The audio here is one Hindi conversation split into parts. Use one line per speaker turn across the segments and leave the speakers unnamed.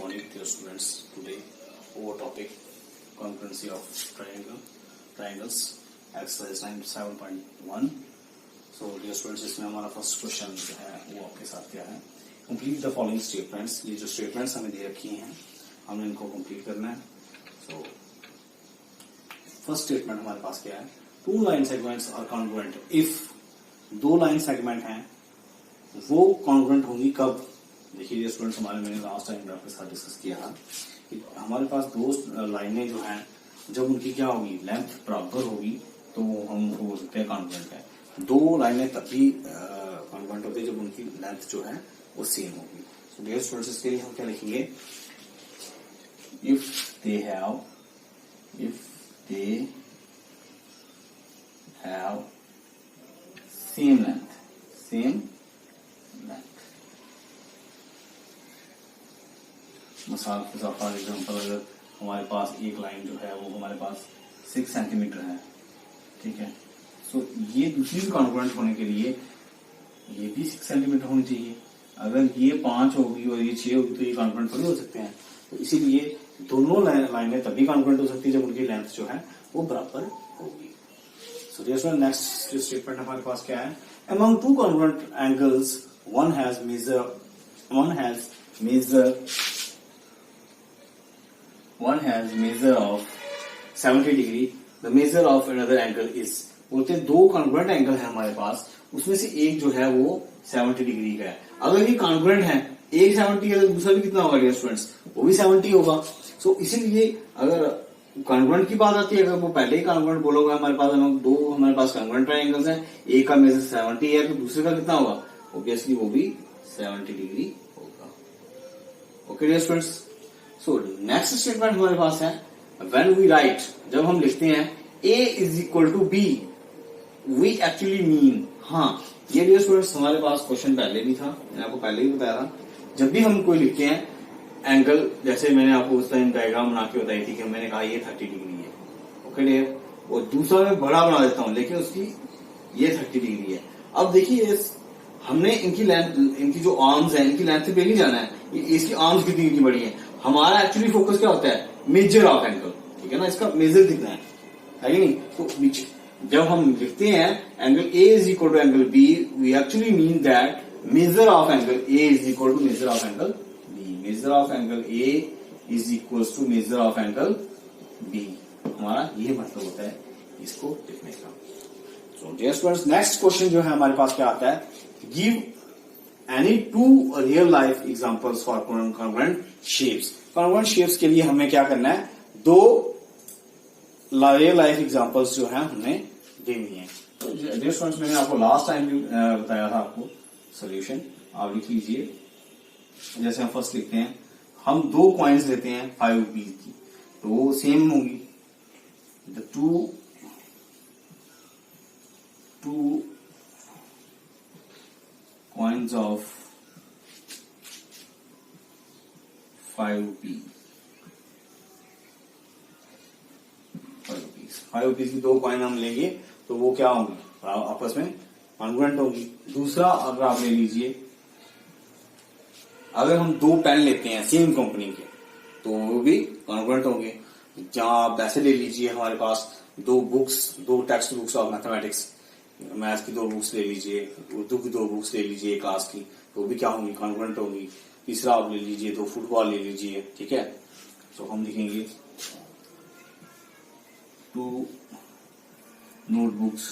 morning, dear students. Today, our topic congruency of triangles, exercise 7.1. So, dear students, इसमें हमारा फर्स्ट क्वेश्चन जो है वो आपके साथ क्या है? Complete the following statements. ये जो statements हमें दे रखी हैं, हमने इनको complete करना है. So, first statement हमारे पास क्या है? Two line segments are congruent if दो लाइन सेगमेंट हैं वो कॉन्ग्रुएंट होंगी कब? देखिए स्टूडेंट्स, मैंने लास्ट टाइम आपके साथ डिस्कस किया था कि हमारे पास दो लाइनें जो हैं जब उनकी क्या होगी, लेंथ बराबर होगी तो हम उनको बोल सकते हैं कॉन्ग्रुएंट है. दो लाइनें तभी कॉन्ग्रुएंट होती है जब उनकी लेंथ जो है वो सेम होगी. सो डियर स्टूडेंट्स, इसके लिए हम क्या लिखेंगे? If they have same length. मिसाल के तौर पर एग्जाम्पल, अगर हमारे पास एक लाइन जो है वो हमारे पास 6 सेंटीमीटर है, ठीक है. सो ये दूसरी कॉन्ग्रुएंट होने के लिए ये भी 6 सेंटीमीटर होनी चाहिए. अगर ये 5 होगी और ये 6 होगी तो ये कॉन्ग्रुएंट थोड़ी हो सकते हैं. तो इसीलिए दोनों लाइनें तभी कॉन्ग्रुएंट हो सकती है जब उनकी लेंथ जो है वो बराबर होगी. सो डियर नेक्स्ट स्टेटमेंट हमारे पास क्या है? Among two congruent angles, one has measure of 70 degree. The measure of another angle is. बोलते हैं दो कॉन्ग्रुएंट एंगल है हमारे पास, उसमें से एक जो है वो 70 डिग्री का है. अगर ये कॉन्ग्रुएंट है, एक 70 है तो दूसरा भी कितना होगा डियर स्टूडेंट्स? वो भी 70 होगा. सो इसीलिए अगर कॉन्ग्रुएंट की बात आती है, अगर वो पहले ही कॉन्ग्रुएंट बोलोगे हमारे पास कॉन्ग्रुएंट ट्रायंगल्स हैं, एक का मेजर 70 है तो दूसरे का कितना होगा? ऑब्वियसली वो भी 70 डिग्री होगा. Okay dear students, so next statement हमारे पास है व्हेन वी राइट, जब हम लिखते हैं A is equal to B, we actually mean. हाँ, ये डियर स्टूडेंट्स हमारे पास क्वेश्चन पहले भी था, मैंने आपको पहले ही बताया था. जब भी हम कोई लिखते हैं एंगल, जैसे मैंने आपको उस टाइम डायग्राम बना के बताई थी कि मैंने कहा ये 30 डिग्री है. ओके डियर, वो दूसरा मैं बड़ा बना देता हूं लेकिन उसकी ये 30 डिग्री है. अब देखिए हमने इनकी लेंथ, इनकी जो आर्म्स है इनकी लेंथ पे नहीं जाना है, इसकी आर्म्स कितनी इनकी बड़ी है. हमारा एक्चुअली फोकस क्या होता है? मेजर ऑफ एंगल, ठीक है ना, इसका मेजर कितना है कि नहीं. तो जब हम लिखते हैं angle A is equal to angle B, we actually mean that measure of angle A is equal to measure of angle B. Measure of angle A is equal to measure of angle B. हमारा ये मतलब होता है इसको लिखने का. So dear students, next question जो है हमारे पास क्या आता है? Give any two real life examples for congruent shapes. Congruent shapes के लिए हमें क्या करना है? दो रियल लाइफ एग्जांपल्स जो है हमें देनी है. तो डियर स्टूडेंट्स, मैंने आपको लास्ट टाइम भी बताया था आपको सोल्यूशन. आप लिख लीजिए. जैसे हम फर्स्ट लिखते हैं, हम दो कॉइन्स लेते हैं 5 रुपीज की, तो वो सेम होंगी. The two coins of 5 rupees. 5 rupees की दो कॉइन हम लेंगे तो वो क्या होंगी? आपस में कॉन्ग्रुएंट होगी. दूसरा अगर आप ले लीजिए, अगर हम दो पेन लेते हैं सेम कंपनी के तो वो भी कॉन्ग्रुएंट होंगे. जहां आप ऐसे ले लीजिए, हमारे पास दो text books of mathematics, maths की 2 बुक्स ले लीजिए, उर्दू की 2 बुक्स ले लीजिए क्लास की, तो भी क्या होंगी? कॉन्ग्रुएंट होंगी. तीसरा आप ले लीजिए, 2 फुटबॉल ले लीजिए, ठीक है. तो हम लिखेंगे 2 नोटबुक्स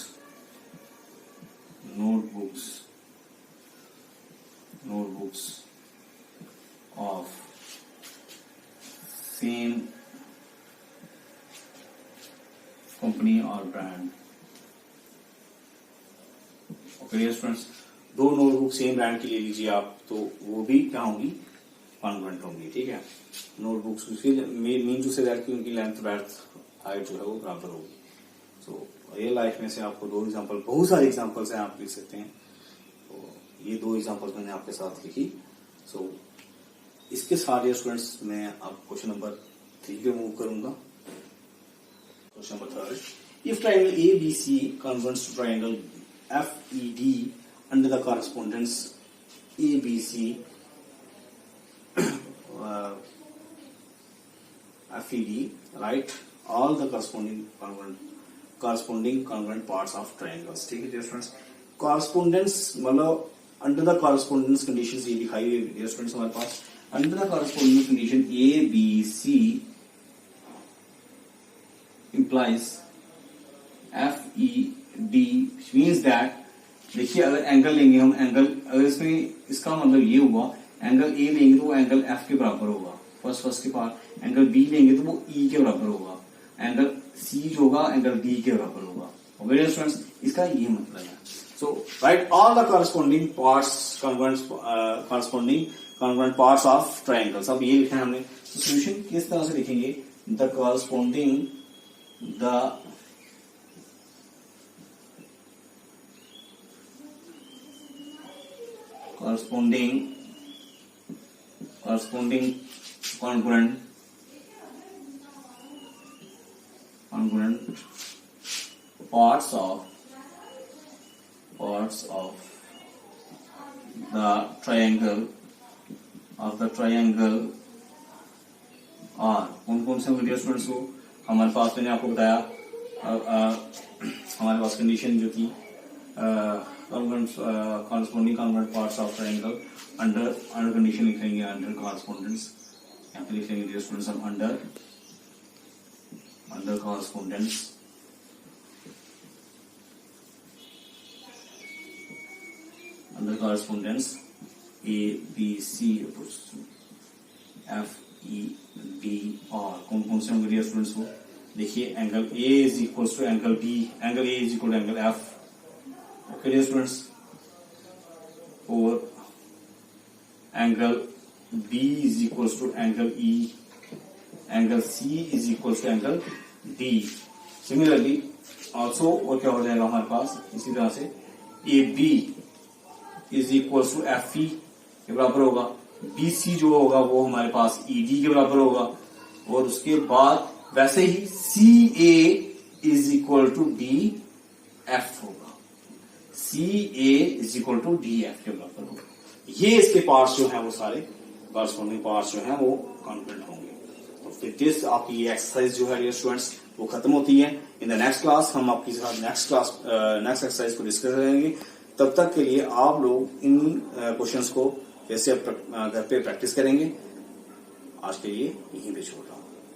ऑफ सेम कंपनी और brand. Okay dear students, 2 notebook same brand की ले लीजिए आप, तो वो भी क्या होंगी? कॉन्ग्रुएंट होंगी, ठीक है. Notebooks mean to say that कि उनकी लेंथ ब्रेड्थ हाइट जो है वो बराबर होगी. सो रियल लाइफ में से आपको 2 एग्जांपल, बहुत सारे एग्जांपल्स हैं, आप लिख सकते हैं. तो ये 2 एग्जांपल्स मैंने आपके साथ लिखी. सो इसके साथ डियर स्टूडेंट्स मैं आप क्वेश्चन नंबर 3 पे मूव करूंगा. Question number 3, if triangle ABC congruent to triangle FED under the correspondence ABC FED, write all the corresponding congruent parts of triangles. ठीक है dear students, correspondence मतलब अंडर द correspondence conditions ये दिखाई हुई dear students हमारे पास. Under the corresponding condition A B C implies FED, which means that देखिए अगर एंगल लेंगे हम, एंगल अगर इसमें इसका मतलब ये हुआ एंगल ए लेंगे तो वो एंगल एफ के बराबर होगा फर्स्ट के पार, एंगल बी लेंगे तो वो ई के बराबर होगा, एंगल सी जो होगा एंगल डी के बराबर होगा. ओके स्टूडेंट्स, इसका ये मतलब है. So write all the corresponding parts corresponding parts of triangles. अब ये लिखा है हमने. तो सोल्यूशन किस तरह से लिखेंगे? The corresponding congruent parts of the triangle are कौन से वीडियो स्टूडेंट्स को हमारे पास, मैंने आपको बताया हमारे पास कंडीशन जो थी corresponding congruent parts of triangle under condition लिखेंगे under correspondence. यहाँ पे लिखेंगे dear students हम under correspondence A B C F E D और कौन से होंगे dear students को? देखिए angle A is equals to angle B, angle A is equal to angle F. Okay dear students, और angle B is equals to angle E, angle C is equals to angle D. Similarly also और क्या हो जाएगा हमारे पास इसी तरह से AB is equals to FE के बराबर होगा, BC जो होगा वो हमारे पास ED के बराबर होगा, और उसके बाद वैसे ही CA is equal to DF होगा, CA is equal to DF के बराबर होगा. ये इसके पार्ट्स जो हैं वो सारे कॉरस्पॉन्डिंग पार्ट्स जो हैं वो कॉन्ग्रुएंट होंगे. तो फिर दिस आपकी ये एक्सरसाइज जो है डियर स्टूडेंट्स वो खत्म होती है. इन द नेक्स्ट क्लास हम आपके साथ नेक्स्ट एक्सरसाइज को डिस्कस करेंगे. तब तक के लिए आप लोग इन क्वेश्चंस को जैसे घर पे प्रैक्टिस करेंगे. आज के लिए यहीं पे छोड़